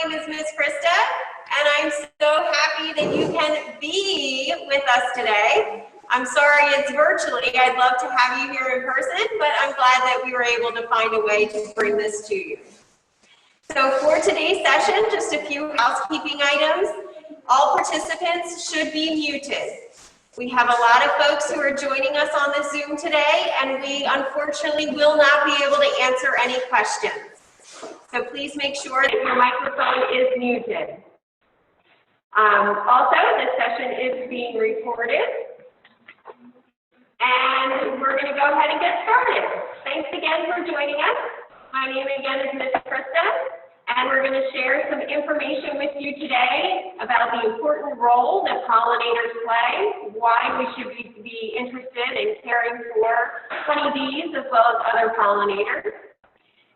name is Ms. Krista, and I'm so happy that you can be with us today. I'm sorry it's virtually. I'd love to have you here in person, but I'm glad that we were able to find a way to bring this to you. So for today's session, just a few housekeeping items. All participants should be muted. We have a lot of folks who are joining us on the Zoom today, and we unfortunately will not be able to answer any questions. So please make sure that your microphone is muted. Also, this session is being recorded. And we're going to go ahead and get started. Thanks again for joining us. My name again is Ms. Krista, and we're going to share some information with you today about the important role that pollinators play, why we should be interested in caring for honeybees as well as other pollinators.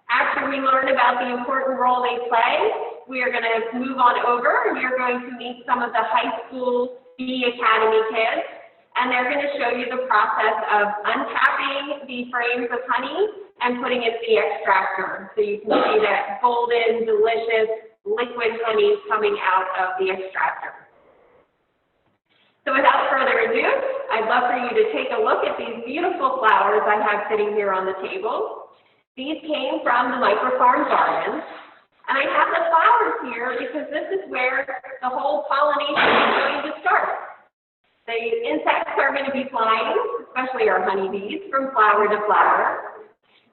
After we learn about the important role they play, we are going to move on over and you're going to meet some of the high school bee academy kids, and they're going to show you the process of untapping the frames of honey and putting it in the extractor. So you can see that golden, delicious, liquid honey coming out of the extractor. So without further ado, I'd love for you to take a look at these beautiful flowers I have sitting here on the table. These came from the microfarm garden, and I have the flowers here because this is where the whole pollination is going to start. The insects are going to be flying, especially our honeybees, from flower to flower.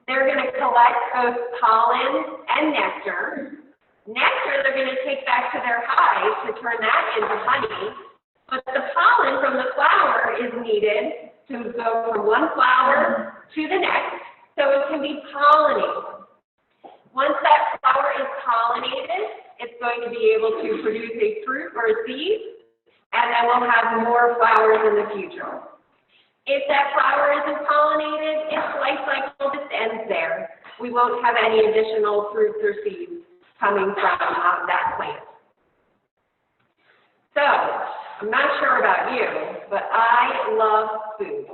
They're going to collect both pollen and nectar. Nectar they're going to take back to their hives to turn that into honey, but the pollen from the flower is needed to go from one flower to the next, so it can be pollinated. Once that flower is pollinated, it's going to be able to produce a fruit or a seed, and then we'll have more flowers in the future. If that flower isn't pollinated, its life cycle just ends there. We won't have any additional fruits or seeds coming from that plant. So, I'm not sure about you, but I love food.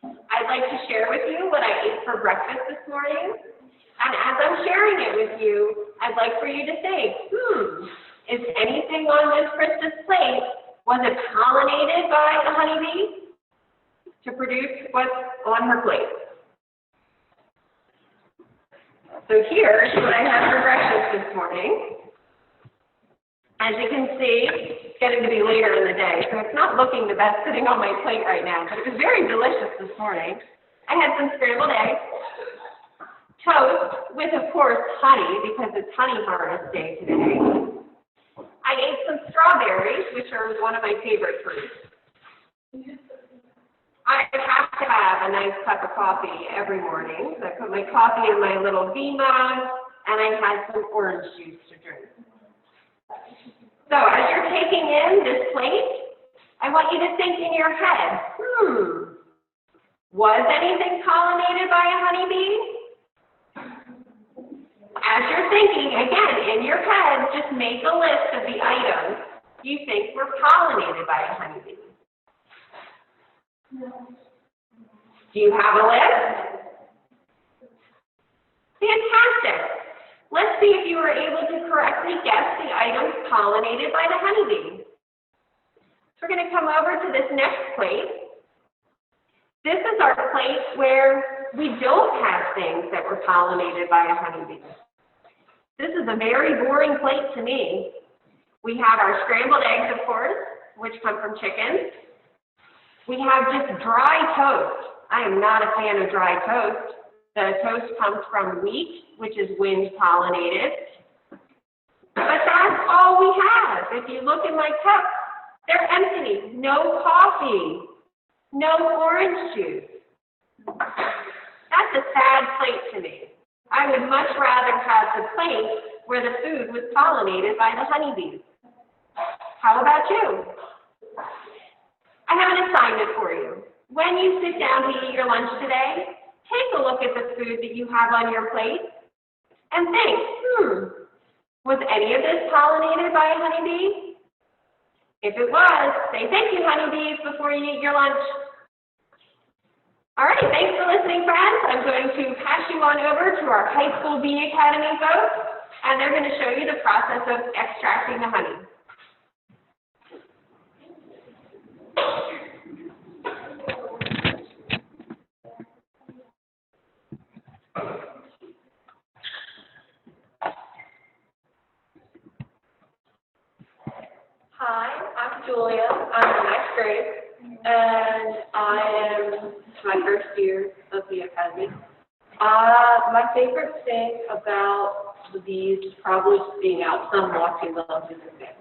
I'd like to share with you what I ate for breakfast this morning. And as I'm sharing it with you, I'd like for you to think, is anything on Ms. Krista's plate, was it pollinated by a honeybee to produce what's on her plate? So here's what I had for breakfast this morning. As you can see, it's getting to be later in the day, so it's not looking the best sitting on my plate right now, but it was very delicious this morning. I had some scrambled eggs, toast with, of course, honey, because it's honey harvest day today. I ate some strawberries, which are one of my favorite fruits. I have to have a nice cup of coffee every morning. So I put my coffee in my little bee mug, and I had some orange juice to drink. So as you're taking in this plate, I want you to think in your head, was anything pollinated by a honeybee? As you're thinking, again, in your head, just make a list of the items you think were pollinated by a honeybee. Do you have a list? Fantastic. Let's see if you were able to correctly guess the items pollinated by the honeybee. So we're going to come over to this next plate. This is our plate where we don't have things that were pollinated by a honeybee. This is a very boring plate to me. We have our scrambled eggs, of course, which come from chickens. We have just dry toast. I am not a fan of dry toast. The toast comes from wheat, which is wind-pollinated. But that's all we have. If you look in my cup, they're empty. No coffee. No orange juice. That's a sad plate to me. I would much rather have the plate where the food was pollinated by the honeybees. How about you? I have an assignment for you. When you sit down to eat your lunch today, take a look at the food that you have on your plate and think, was any of this pollinated by a honeybee? If it was, say thank you, honeybees, before you eat your lunch. All right, thanks for listening, friends. I'm going to pass you on over to our high school bee academy folks, and they're going to show you the process of extracting the honey. Hi, I'm Julia. I'm in ninth grade, and it's my first year of the academy. My favorite thing about the bees is probably just being out, sun watching them in the day.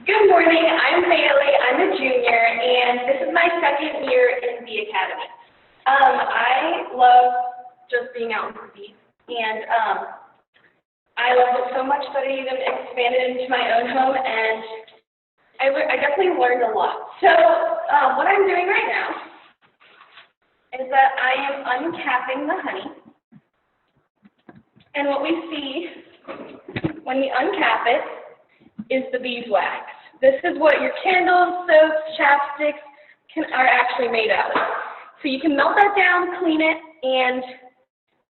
Good morning, I'm Bailey. I'm a junior, and this is my second year in the academy. I love just being out with the bees, and I love it so much that I even expanded into my own home, and I definitely learned a lot. So what I'm doing right now is that I am uncapping the honey, and what we see when we uncap it is the beeswax. This is what your candles, soaps, chapsticks are actually made out of. So you can melt that down, clean it, and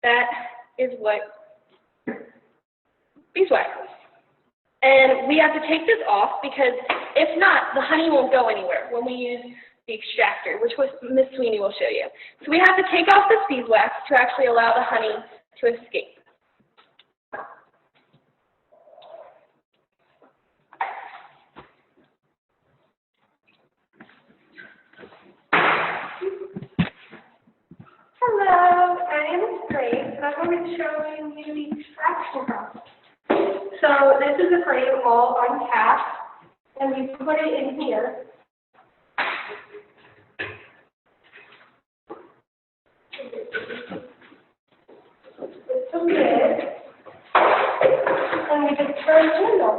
that is what beeswax is. And we have to take this off because if not, the honey won't go anywhere when we use the extractor, which Miss Sweeney will show you. So we have to take off this beeswax to actually allow the honey to escape. Hello, my name is Grace, and I'm going to be showing you the extraction process. So this is a frame all uncapped, and we put it in here. It's a lid, and we just turn the handle.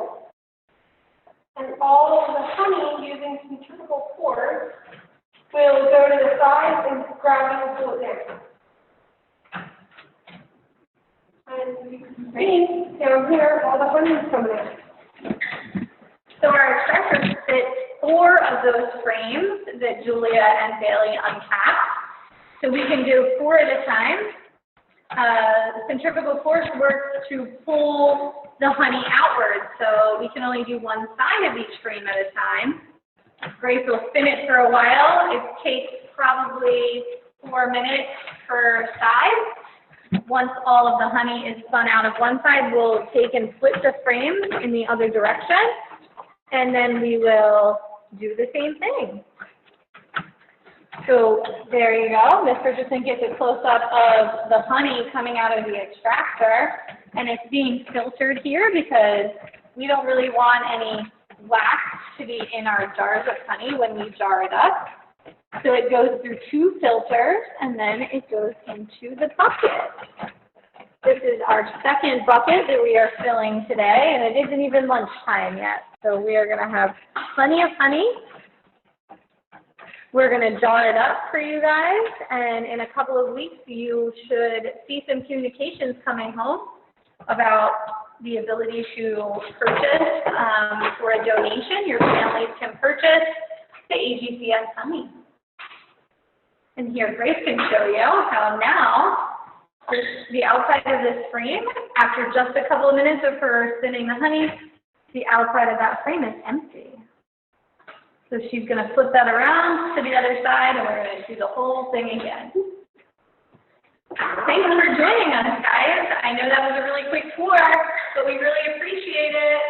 And all of the honey, using centrifugal force, will go to the side and gravity will pull it down. And you can see down here, all the honey is coming out. So our extractor fits 4 of those frames that Julia and Bailey uncapped. So we can do 4 at a time. The centrifugal force works to pull the honey outward, so we can only do one side of each frame at a time. Grace will spin it for a while. It takes probably 4 minutes per side. Once all of the honey is spun out of one side, we'll take and flip the frame in the other direction, and then we will do the same thing. So there you go. Miss Richardson gets a close-up of the honey coming out of the extractor, and it's being filtered here because we don't really want any wax to be in our jars of honey when we jar it up. So it goes through 2 filters, and then it goes into the bucket. This is our second bucket that we are filling today, and it isn't even lunchtime yet. So we are going to have plenty of honey. We're going to jar it up for you guys, and in a couple of weeks you should see some communications coming home about the ability to purchase for a donation. Your families can purchase the AGCS honey. And here Grace can show you how now the outside of this frame, after just a couple of minutes of her spinning the honey, the outside of that frame is empty. So she's going to flip that around to the other side, and we're going to do the whole thing again. Thanks for joining us, guys. I know that was a really quick tour, but we really appreciate it.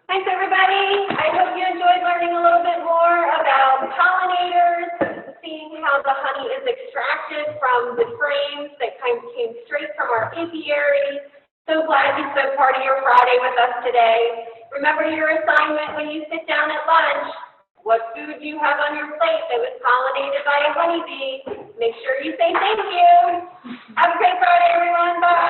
Thanks, everybody. I hope you enjoyed learning a little bit more about pollinators, seeing how the honey is extracted from the frames that came straight from our apiary. So glad you spent part of your Friday with us today. Remember your assignment when you sit down at lunch. What food do you have on your plate that was pollinated by a honeybee? Make sure you say thank you. Have a great Friday, everyone. Bye.